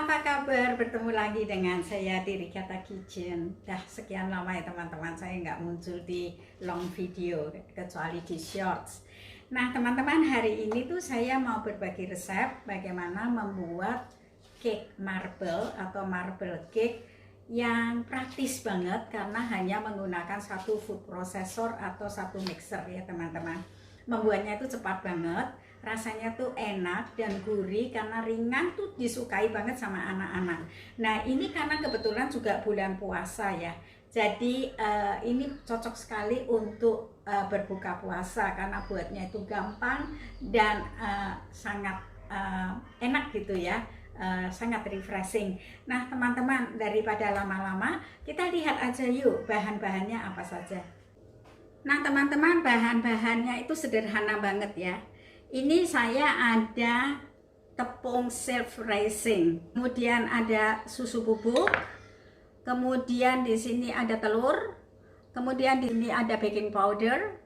apa kabar? Bertemu lagi dengan saya di Rikata Kitchen. Dah sekian lama ya teman-teman, saya nggak muncul di long video, kecuali di shorts. Nah teman-teman, hari ini tuh saya mau berbagi resep bagaimana membuat cake marble atau marble cake yang praktis banget karena hanya menggunakan satu food processor atau satu mixer ya teman-teman. Membuatnya itu cepat banget, rasanya tuh enak dan gurih karena ringan, tuh disukai banget sama anak-anak. Nah ini karena kebetulan juga bulan puasa ya, jadi ini cocok sekali untuk berbuka puasa karena buatnya itu gampang dan sangat enak gitu ya. Sangat refreshing. Nah teman-teman, daripada lama-lama kita lihat aja yuk bahan-bahannya apa saja. Nah teman-teman, bahan-bahannya itu sederhana banget ya. Ini saya ada tepung self raising, kemudian ada susu bubuk, kemudian di sini ada telur, kemudian di sini ada baking powder,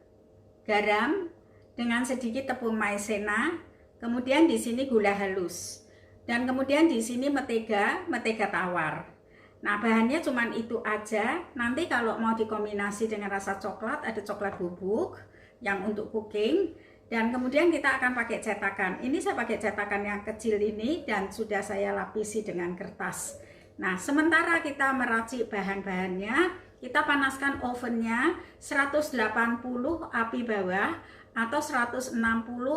garam dengan sedikit tepung maizena, kemudian di sini gula halus. Dan kemudian di sini mentega tawar. Nah bahannya cuman itu aja. Nanti kalau mau dikombinasi dengan rasa coklat, ada coklat bubuk yang untuk cooking. Dan kemudian kita akan pakai cetakan. Ini saya pakai cetakan yang kecil ini dan sudah saya lapisi dengan kertas. Nah sementara kita meracik bahan-bahannya, kita panaskan ovennya 180 api bawah atau 160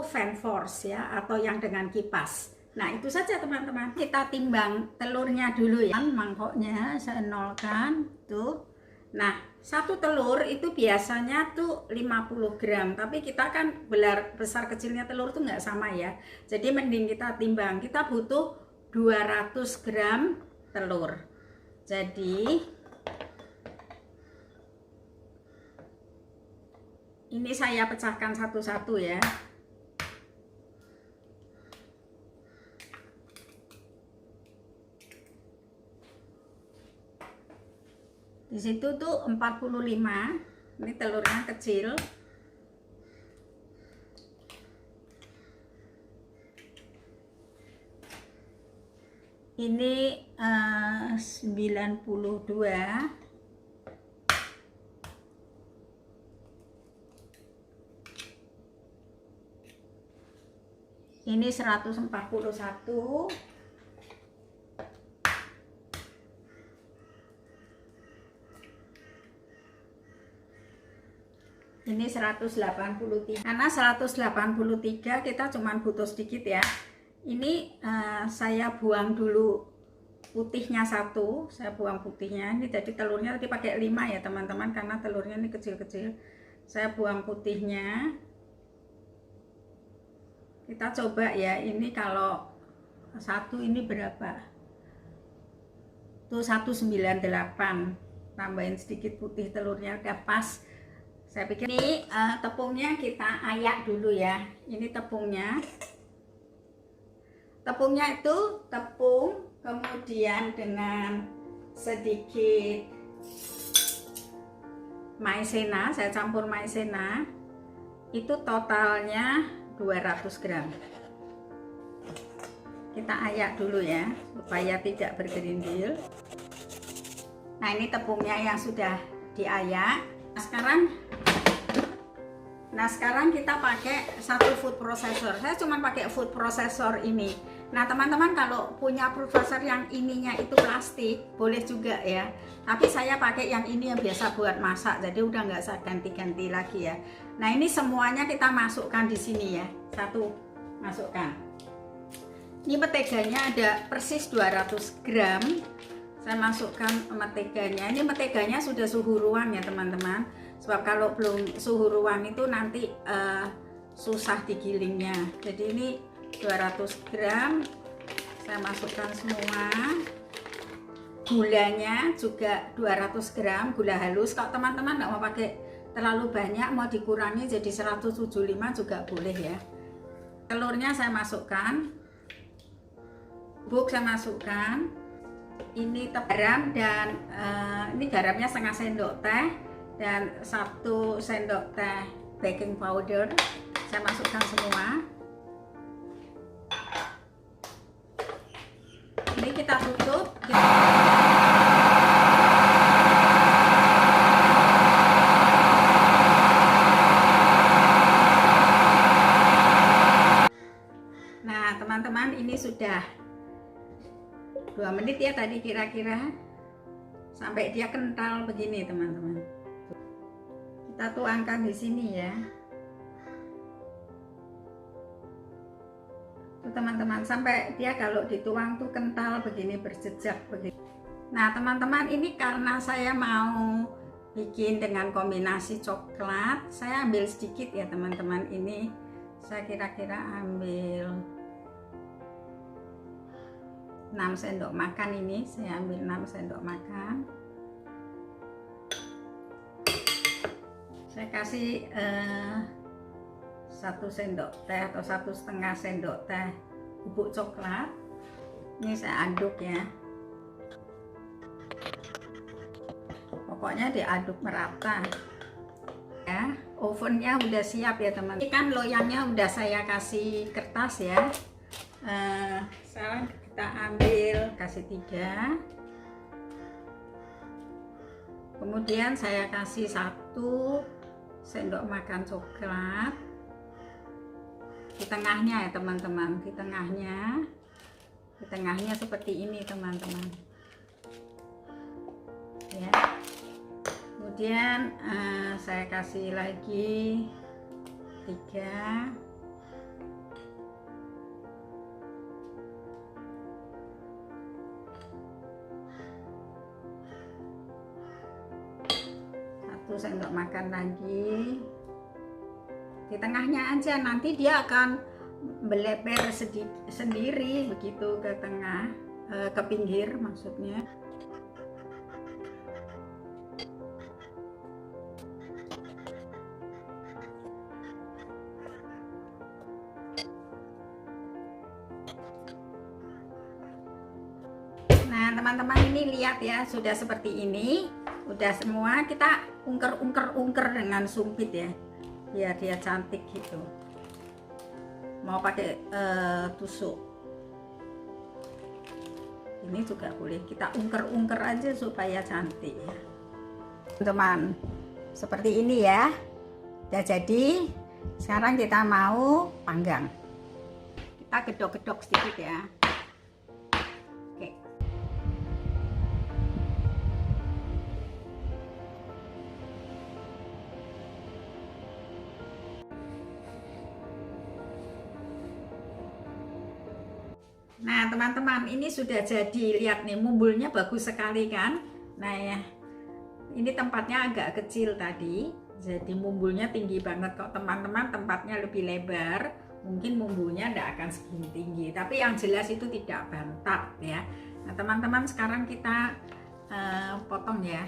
fan force ya, atau yang dengan kipas. Nah itu saja teman-teman. Kita timbang telurnya dulu ya. Mangkoknya saya nolkan tuh. Nah satu telur itu biasanya tuh 50 gram, tapi kita kan besar kecilnya telur tuh nggak sama ya. Jadi mending kita timbang. Kita butuh 200 gram telur. Jadi ini saya pecahkan satu-satu ya. Di situ tuh 45, ini telurnya kecil. Ini 92. Ini 141. Ini 183. Karena 183 kita cuma butuh sedikit ya. Ini saya buang dulu putihnya satu. Saya buang putihnya. Ini jadi telurnya tadi pakai 5 ya teman-teman, karena telurnya ini kecil-kecil. Saya buang putihnya. Kita coba ya, ini kalau satu ini berapa? Tuh 198. Tambahin sedikit putih telurnya udah pas. Saya pikir ini tepungnya kita ayak dulu ya. Ini tepungnya. Tepungnya itu tepung kemudian dengan sedikit maizena, saya campur maizena. Itu totalnya 200 gram. Kita ayak dulu ya supaya tidak bergerindil. Nah ini tepungnya yang sudah diayak. Nah sekarang kita pakai satu food processor. Saya cuma pakai food processor ini. Nah teman-teman, kalau punya food processor yang ininya itu plastik boleh juga ya. Tapi saya pakai yang ini yang biasa buat masak, jadi udah nggak saya ganti-ganti lagi ya. Nah ini semuanya kita masukkan di sini ya. Satu masukkan. Ini menteganya ada persis 200 gram. Saya masukkan menteganya. Ini menteganya sudah suhu ruang ya teman-teman. Sebab kalau belum suhu ruang itu nanti susah digilingnya. Jadi ini 200 gram saya masukkan semua. Gulanya juga 200 gram gula halus. Kalau teman-teman nggak mau pakai terlalu banyak, mau dikurangi jadi 175 juga boleh ya. Telurnya saya masukkan, bubuk saya masukkan. Ini garam dan ini garamnya setengah sendok teh dan 1 sendok teh baking powder. Saya masukkan semua. Jadi kita tutup. Nah teman-teman, ini sudah 2 menit ya tadi kira-kira, sampai dia kental begini teman-teman. Kita tuangkan di sini ya. Teman-teman, sampai dia kalau dituang tuh kental begini, berjejak begini. Nah teman-teman, ini karena saya mau bikin dengan kombinasi coklat, saya ambil sedikit ya teman-teman. Ini saya kira-kira ambil 6 sendok makan. Ini saya ambil 6 sendok makan. Saya kasih 1 sendok teh atau 1,5 sendok teh bubuk coklat. Ini saya aduk ya, pokoknya diaduk merata ya. Ovennya udah siap ya teman. Ini kan loyangnya udah saya kasih kertas ya. Sekarang kita ambil, kasih 3, kemudian saya kasih 1 sendok makan coklat di tengahnya ya teman-teman, di tengahnya seperti ini teman-teman ya. Kemudian saya kasih lagi 3, sendok makan lagi di tengahnya aja, nanti dia akan melebar sendiri begitu ke tengah, ke pinggir maksudnya. Nah teman-teman, ini lihat ya, sudah seperti ini, udah semua. Kita ungker dengan sumpit ya, biar dia cantik gitu. Mau pakai tusuk ini juga boleh, kita ungker aja supaya cantik ya teman. Seperti ini ya, udah jadi. Sekarang kita mau panggang. Kita gedok-gedok sedikit ya. Oke. Nah teman-teman, ini sudah jadi. Lihat nih, mumbulnya bagus sekali kan. Nah ya, ini tempatnya agak kecil tadi, jadi mumbulnya tinggi banget. Kok teman-teman tempatnya lebih lebar, mungkin mumbulnya tidak akan segini tinggi, tapi yang jelas itu tidak bantat ya. Nah teman-teman, sekarang kita potong ya.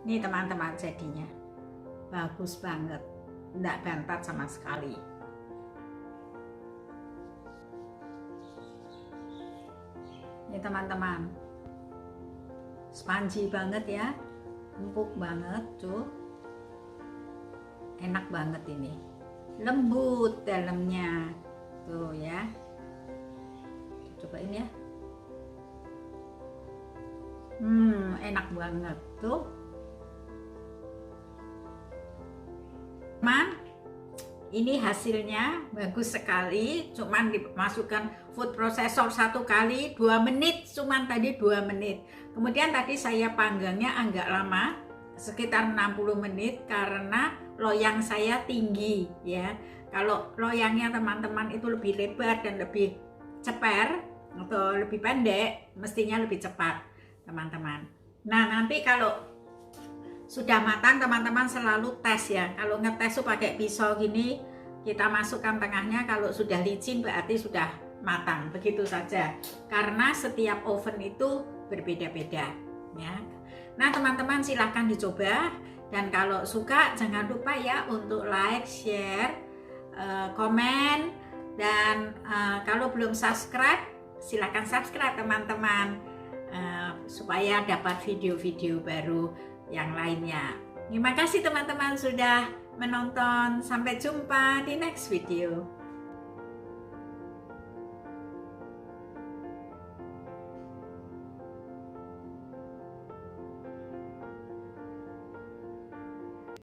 Ini teman-teman, jadinya bagus banget, enggak bantat sama sekali. Ini teman-teman, spongy banget ya, empuk banget tuh, enak banget ini, lembut dalamnya tuh ya. Cobain ya, enak banget tuh. Teman, ini hasilnya bagus sekali. Cuman dimasukkan food processor 1 kali 2 menit, cuman tadi 2 menit. Kemudian tadi saya panggangnya agak lama, sekitar 60 menit karena loyang saya tinggi ya. Kalau loyangnya teman-teman itu lebih lebar dan lebih ceper atau lebih pendek, mestinya lebih cepat teman-teman. Nah nanti kalau sudah matang teman-teman selalu tes ya. Kalau ngetes tuh pakai pisau gini, kita masukkan tengahnya. Kalau sudah licin berarti sudah matang, begitu saja. Karena setiap oven itu berbeda-beda ya. Nah teman-teman, silahkan dicoba. Dan kalau suka jangan lupa ya untuk like, share, komen. Dan kalau belum subscribe, silahkan subscribe teman-teman. supaya dapat video-video baru yang lainnya. Terima kasih teman-teman sudah menonton. Sampai jumpa di next video.